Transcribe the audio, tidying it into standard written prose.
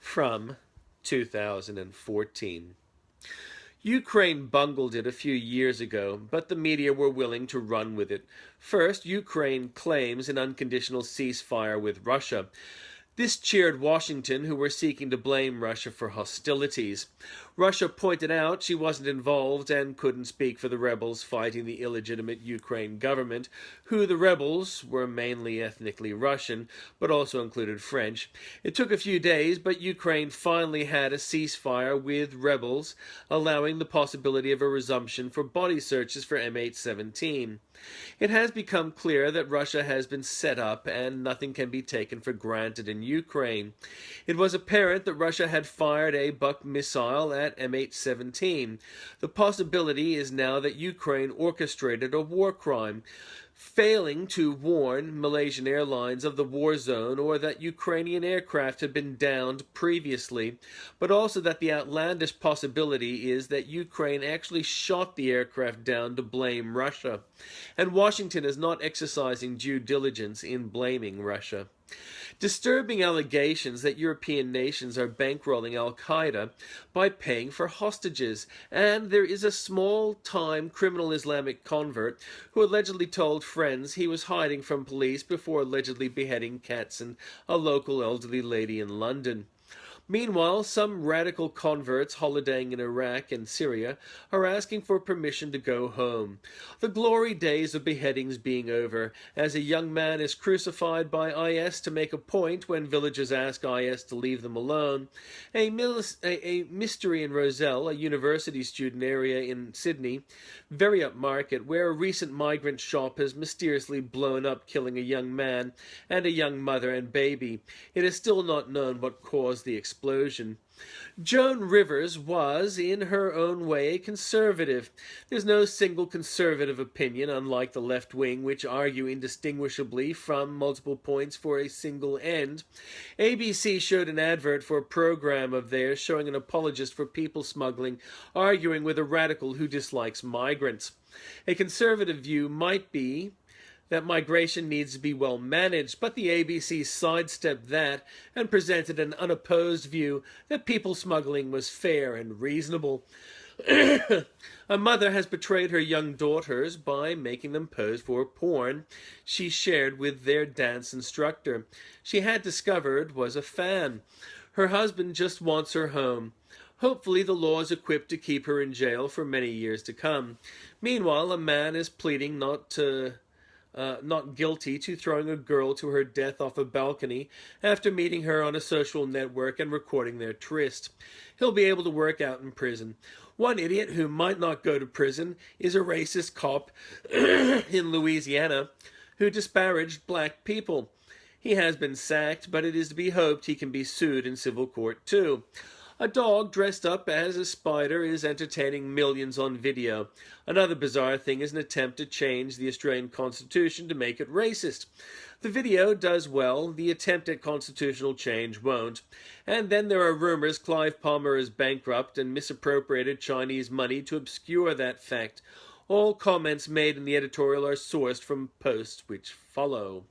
from 2014. Ukraine bungled it a few years ago, but the media were willing to run with it. First, Ukraine claims an unconditional ceasefire with Russia. This cheered Washington, who were seeking to blame Russia for hostilities. Russia pointed out she wasn't involved and couldn't speak for the rebels fighting the illegitimate Ukraine government, who the rebels were mainly ethnically Russian, but also included French. It took a few days, but Ukraine finally had a ceasefire with rebels, allowing the possibility of a resumption for body searches for MH17. It has become clear that Russia has been set up and nothing can be taken for granted in Ukraine. It was apparent that Russia had fired a Buck missile at MH17. The possibility is now that Ukraine orchestrated a war crime, failing to warn Malaysian airlines of the war zone, or that Ukrainian aircraft had been downed previously, but also that the outlandish possibility is that Ukraine actually shot the aircraft down to blame Russia, and Washington is not exercising due diligence in blaming Russia. Disturbing allegations that European nations are bankrolling al-Qaeda by paying for hostages, and there is a small-time criminal Islamic convert who allegedly told friends he was hiding from police before allegedly beheading cats and a local elderly lady in London. Meanwhile, some radical converts holidaying in Iraq and Syria are asking for permission to go home. The glory days of beheadings being over, as a young man is crucified by IS to make a point when villagers ask IS to leave them alone. A mystery in Rozelle, a university student area in Sydney, very upmarket, where a recent migrant shop has mysteriously blown up, killing a young man and a young mother and baby. It is still not known what caused the explosion. Joan Rivers was, in her own way, a conservative. There's no single conservative opinion, unlike the left wing, which argue indistinguishably from multiple points for a single end. ABC showed an advert for a program of theirs showing an apologist for people smuggling arguing with a radical who dislikes migrants. A conservative view might be that migration needs to be well managed, but the ABC sidestepped that and presented an unopposed view that people smuggling was fair and reasonable. A mother has betrayed her young daughters by making them pose for porn she shared with their dance instructor. She had discovered was a fan. Her husband just wants her home. Hopefully the law is equipped to keep her in jail for many years to come. Meanwhile, a man is pleading not guilty to throwing a girl to her death off a balcony after meeting her on a social network and recording their tryst. He'll be able to work out in prison. One idiot who might not go to prison is a racist cop in Louisiana who disparaged black people. He has been sacked, but it is to be hoped he can be sued in civil court too. A dog dressed up as a spider is entertaining millions on video. Another bizarre thing is an attempt to change the Australian Constitution to make it racist. The video does well, the attempt at constitutional change won't. And then there are rumors Clive Palmer is bankrupt and misappropriated Chinese money to obscure that fact. All comments made in the editorial are sourced from posts which follow.